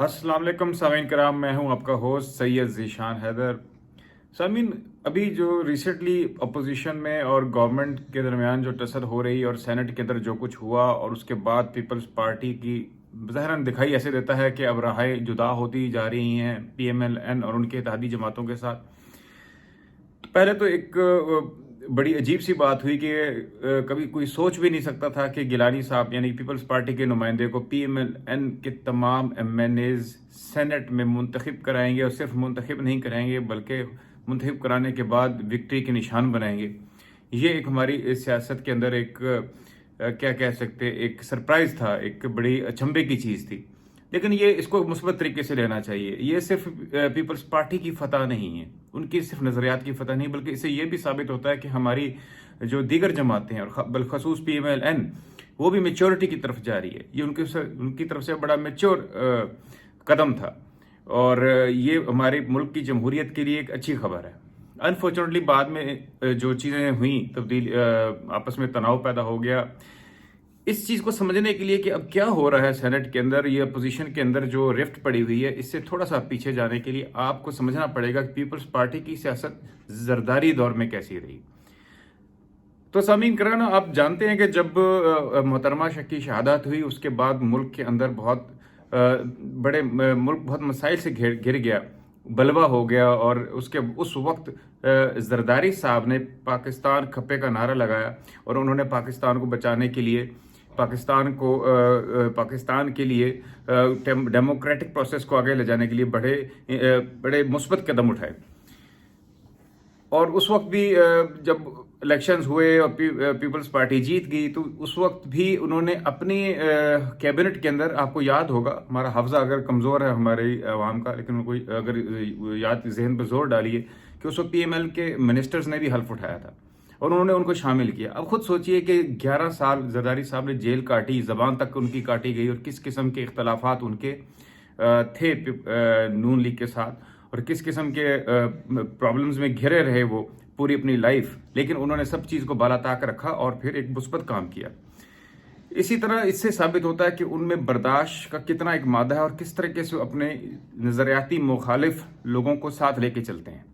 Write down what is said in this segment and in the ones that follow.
अस्सलाम वालेकुम सामीन कराम, मैं हूं आपका होस्ट सैयद ज़ीशान हैदर। सामीन, अभी जो रिसेंटली अपोजिशन में और गवर्नमेंट के दरमियान जो टसल हो रही और सेनेट के अंदर जो कुछ हुआ और उसके बाद पीपल्स पार्टी की ज़ाहिरन दिखाई ऐसे देता है कि अब राहें जुदा होती जा रही हैं PMLN और उनके इत्तेहादी जमातों के साथ। पहले तो एक बड़ी अजीब सी बात हुई कि कभी कोई सोच भी नहीं सकता था कि गिलानी साहब यानी पीपल्स पार्टी के नुमाइंदे को PMLN के तमाम MNAs सेनेट में मुंतखब कराएंगे, और सिर्फ मुंतखब नहीं कराएंगे बल्कि मुंतखब कराने के बाद विक्ट्री के निशान बनाएंगे। ये एक हमारी सियासत के अंदर एक क्या कह सकते, एक सरप्राइज था, एक बड़ी अचंभे की चीज़ थी। लेकिन ये इसको मुस्बत तरीके से लेना चाहिए। ये सिर्फ पीपल्स पार्टी की फतह नहीं है, उनकी सिर्फ नज़रियात की फतह नहीं, बल्कि इससे ये भी साबित होता है कि हमारी जो दीगर जमातें हैं और बलखसूस PMLN वो भी मेच्योरिटी की तरफ जा रही है। ये उनकी तरफ से बड़ा मेच्योर कदम था, और ये हमारे मुल्क की जमहूरियत के लिए एक अच्छी खबर है। अनफॉर्चुनेटली बाद में जो चीज़ें हुई, तब्दील आपस में तनाव पैदा हो गया। इस चीज़ को समझने के लिए कि अब क्या हो रहा है सेनेट के अंदर, ये अपोजिशन के अंदर जो रिफ्ट पड़ी हुई है, इससे थोड़ा सा पीछे जाने के लिए आपको समझना पड़ेगा कि पीपल्स पार्टी की सियासत जरदारी दौर में कैसी रही। तो सामीन कराना, आप जानते हैं कि जब मोहतरमा शाह की शहादत हुई उसके बाद मुल्क के अंदर बहुत मुल्क बहुत मसाइल से घिर गया, बलवा हो गया। और उस वक्त जरदारी साहब ने पाकिस्तान खप्पे का नारा लगाया और उन्होंने पाकिस्तान को बचाने के लिए, पाकिस्तान के लिए डेमोक्रेटिक प्रोसेस को आगे ले जाने के लिए बड़े मुस्बत कदम उठाए। और उस वक्त भी जब इलेक्शंस हुए और पीपल्स पार्टी जीत गई, तो उस वक्त भी उन्होंने अपनी कैबिनेट के अंदर, आपको याद होगा, हमारा हाफजा अगर कमज़ोर है हमारे अवाम का, लेकिन कोई अगर याद जहन पर जोर डालिए कि उस वक्त PML के मिनिस्टर्स ने भी हल्फ उठाया था और उन्होंने उनको शामिल किया। अब खुद सोचिए कि 11 साल जरदारी साहब ने जेल काटी, ज़बान तक उनकी काटी गई, और किस किस्म के इख्तलाफात उनके थे नून लीग के साथ, और किस किस्म के प्रॉब्लम्स में घिरे रहे वो पूरी अपनी लाइफ। लेकिन उन्होंने सब चीज़ को बाला ताक रखा और फिर एक मुस्बत काम किया। इसी तरह इससे साबित होता है कि उनमें बर्दाश्त का कितना एक मादा है और किस तरीके से अपने नज़रियाती मुखालिफ लोगों को साथ लेके चलते हैं।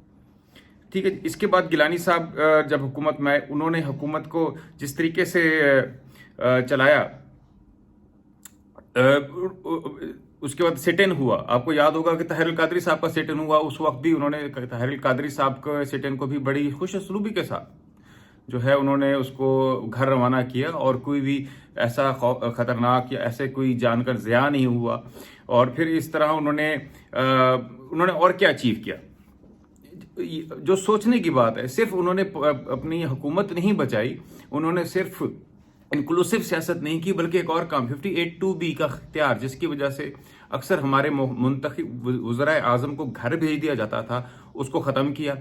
ठीक है, इसके बाद गिलानी साहब जब हुकूमत में आए, उन्होंने हुकूमत को जिस तरीके से चलाया, उसके बाद सिट इन हुआ। आपको याद होगा कि ताहिर कादरी साहब का सिट इन हुआ, उस वक्त भी उन्होंने ताहिर कादरी साहब के सिट इन को भी बड़ी खुश असलूबी के साथ जो है उन्होंने उसको घर रवाना किया, और कोई भी ऐसा खतरनाक या ऐसे कोई जानकर ज़िया नहीं हुआ। और फिर इस तरह उन्होंने और क्या अचीव किया, जो सोचने की बात है। सिर्फ उन्होंने अपनी हुकूमत नहीं बचाई, उन्होंने सिर्फ इंक्लूसिव सियासत नहीं की, बल्कि एक और काम 58(2)B का इख्तियार, जिसकी वजह से अक्सर हमारे मुंतखब वज़राए आज़म को घर भेज दिया जाता था, उसको ख़त्म किया।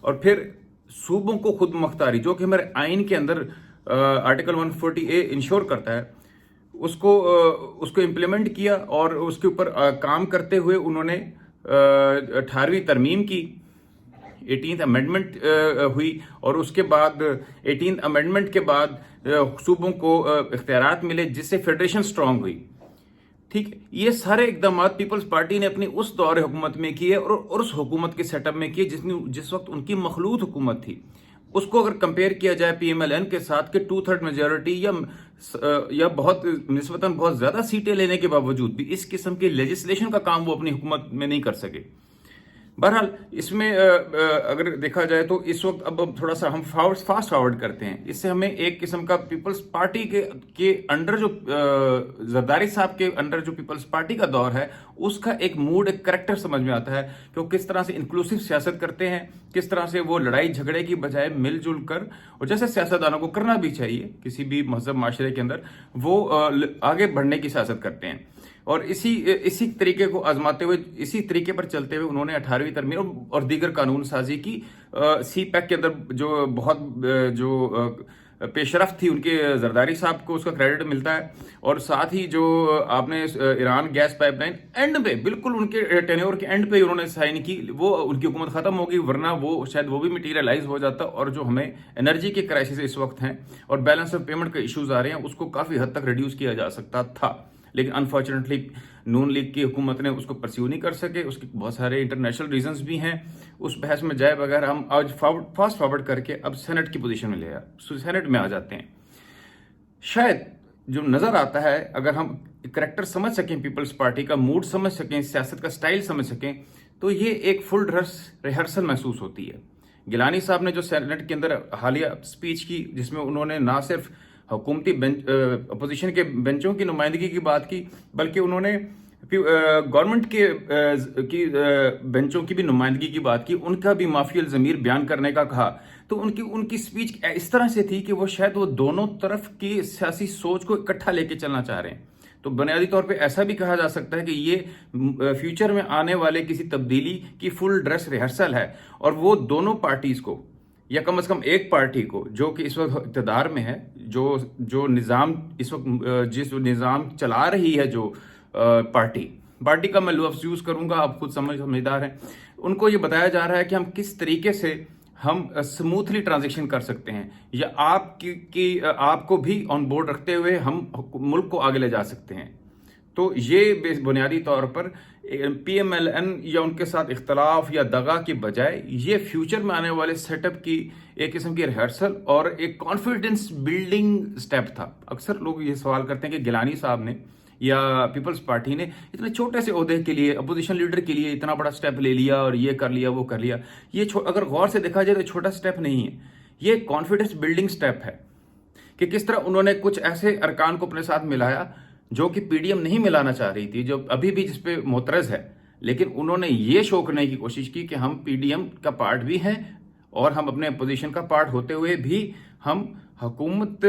और फिर सूबों को खुद मुख्तारी, जो कि हमारे आइन के अंदर आर्टिकल 140A इंश्योर करता है, उसको इम्प्लीमेंट किया। और उसके ऊपर काम करते हुए उन्होंने 18वीं तरमीम की, 18th अमेंडमेंट हुई, और उसके बाद 18th अमेंडमेंट के बाद सूबों को इख्तियारात मिले, जिससे फेडरेशन स्ट्रांग हुई। ठीक है, ये सारे इकदाम पीपल्स पार्टी ने अपनी उस दौर हुकूमत में किए और उस हुकूमत के सेटअप में किए जिस वक्त उनकी मखलूत हुकूमत थी। उसको अगर कंपेयर किया जाए PMLN के साथ, कि 2/3 मेजॉरिटी या बहुत निस्बतन बहुत ज़्यादा सीटें लेने के बावजूद भी इस किस्म के लेजिस्लेशन का काम वो अपनी हुकूमत में नहीं कर सके। बहरहाल, इसमें अगर देखा जाए तो इस वक्त अब थोड़ा सा हम फास्ट फॉरवर्ड करते हैं। इससे हमें एक किस्म का पीपल्स पार्टी के अंडर जो जरदारी साहब के अंडर जो पीपल्स पार्टी का दौर है, उसका एक मूड, एक करैक्टर समझ में आता है कि वो किस तरह से इंक्लूसिव सियासत करते हैं, किस तरह से वो लड़ाई झगड़े की बजाय मिलजुल कर, और जैसे सियासतदानों को करना भी चाहिए किसी भी महजब माशरे के अंदर, वो आगे बढ़ने की सियासत करते हैं। और इसी तरीके को आजमाते हुए, इसी तरीके पर चलते हुए उन्होंने 18वीं तरमीम और दीगर कानून साजी की। CPEC के अंदर जो बहुत पेशरफ थी उनके जरदारी साहब को उसका क्रेडिट मिलता है। और साथ ही जो आपने ईरान गैस पाइपलाइन एंड पे, बिल्कुल उनके टेन्योर के एंड पे उन्होंने साइन की, वो उनकी हुकूमत खत्म होगी, वरना वो शायद वो भी मटीरियलाइज हो जाता। और जो हमें एनर्जी के क्राइसिस इस वक्त हैं और बैलेंस ऑफ पेमेंट के इश्यूज आ रहे हैं, उसको काफ़ी हद तक रिड्यूस किया जा सकता था। لیکن انفارچونیٹلی نون لیگ کی حکومت نے اس کو پرسیو نہیں کر سکے. اس کے بہت سارے انٹرنیشنل ریزنز بھی ہیں. اس بحث میں جائے بغیر ہم آج فاسٹ فارورڈ کر کے اب سینٹ کی پوزیشن میں سینٹ میں آ جاتے ہیں. شاید جو نظر آتا ہے اگر ہم کریکٹر سمجھ سکیں پیپلز پارٹی کا، موڈ سمجھ سکیں، سیاست کا سٹائل سمجھ سکیں، تو یہ ایک فل ڈریس ریہرسل محسوس ہوتی ہے. گیلانی صاحب نے جو سینٹ کے اندر حالیہ سپیچ کی جس میں انہوں نے نہ صرف حکومتی اپوزیشن کے بینچوں کی نمائندگی کی بات کی بلکہ انہوں نے گورنمنٹ کی بینچوں کی بھی نمائندگی کی بات کی، ان کا بھی معافی الضمیر بیان کرنے کا کہا. تو ان کی سپیچ اس طرح سے تھی کہ وہ شاید وہ دونوں طرف کی سیاسی سوچ کو اکٹھا لے کے چلنا چاہ رہے ہیں. تو بنیادی طور پہ ایسا بھی کہا جا سکتا ہے کہ یہ فیوچر میں آنے والے کسی تبدیلی کی فل ڈریس ریہرسل ہے، اور وہ دونوں پارٹیز کو یا کم از کم ایک پارٹی کو جو کہ اس وقت اقتدار میں ہے، جو نظام اس وقت جس نظام چلا رہی ہے، جو پارٹی کا میں لفظ یوز کروں گا، آپ خود سمجھدار ہیں، ان کو یہ بتایا جا رہا ہے کہ ہم کس طریقے سے ہم سموتھلی ٹرانزیکشن کر سکتے ہیں، یا آپ کو بھی آن بورڈ رکھتے ہوئے ہم ملک کو آگے لے جا سکتے ہیں. تو یہ بنیادی طور پر پی ایم ایل این یا ان کے ساتھ اختلاف یا دغا کی بجائے یہ فیوچر میں آنے والے سیٹ اپ کی ایک قسم کی ریہرسل اور ایک کانفیڈنس بلڈنگ سٹیپ تھا. اکثر لوگ یہ سوال کرتے ہیں کہ گیلانی صاحب نے یا پیپلز پارٹی نے اتنے چھوٹے سے عہدے کے لیے، اپوزیشن لیڈر کے لیے اتنا بڑا سٹیپ لے لیا اور یہ کر لیا وہ کر لیا. یہ اگر غور سے دیکھا جائے تو چھوٹا سٹیپ نہیں ہے، یہ کانفیڈنس بلڈنگ سٹیپ ہے کہ کس طرح انہوں نے کچھ ایسے ارکان کو اپنے ساتھ ملایا جو کہ پی ڈی ایم نہیں ملانا چاہ رہی تھی، جو ابھی بھی جس پہ معترض ہے، لیکن انہوں نے یہ شو کرنے کی کوشش کی کہ ہم پی ڈی ایم کا پارٹ بھی ہیں اور ہم اپنے اپوزیشن کا پارٹ ہوتے ہوئے بھی ہم حکومت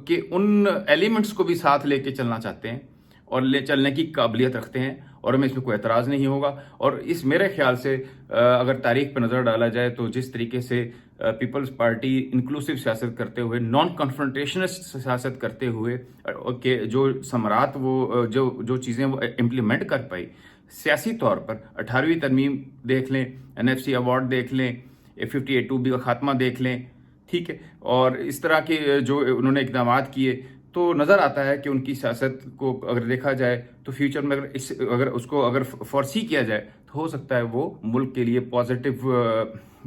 کے ان ایلیمنٹس کو بھی ساتھ لے کے چلنا چاہتے ہیں اور لے چلنے کی قابلیت رکھتے ہیں، اور ہمیں اس میں کوئی اعتراض نہیں ہوگا. اور اس میرے خیال سے اگر تاریخ پہ نظر ڈالا جائے تو جس طریقے سے پیپلز پارٹی انکلوسیو سیاست کرتے ہوئے، نان کنفرنٹیشنسٹ سیاست کرتے ہوئے کہ جو ثمرات وہ جو چیزیں وہ امپلیمنٹ کر پائی سیاسی طور پر، 18ویں ترمیم دیکھ لیں، NFC ایوارڈ دیکھ لیں، 58(2)B کا خاتمہ دیکھ لیں، ٹھیک ہے، اور اس طرح کے جو انہوں نے اقدامات کیے، تو نظر آتا ہے کہ ان کی سیاست کو اگر دیکھا جائے تو فیوچر میں اگر اس کو فورسی کیا جائے تو ہو سکتا ہے وہ ملک کے لیے پازیٹیو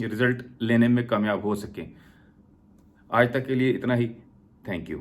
رزلٹ لینے میں کامیاب ہو سکیں. آج تک کے لیے اتنا ہی. Thank you.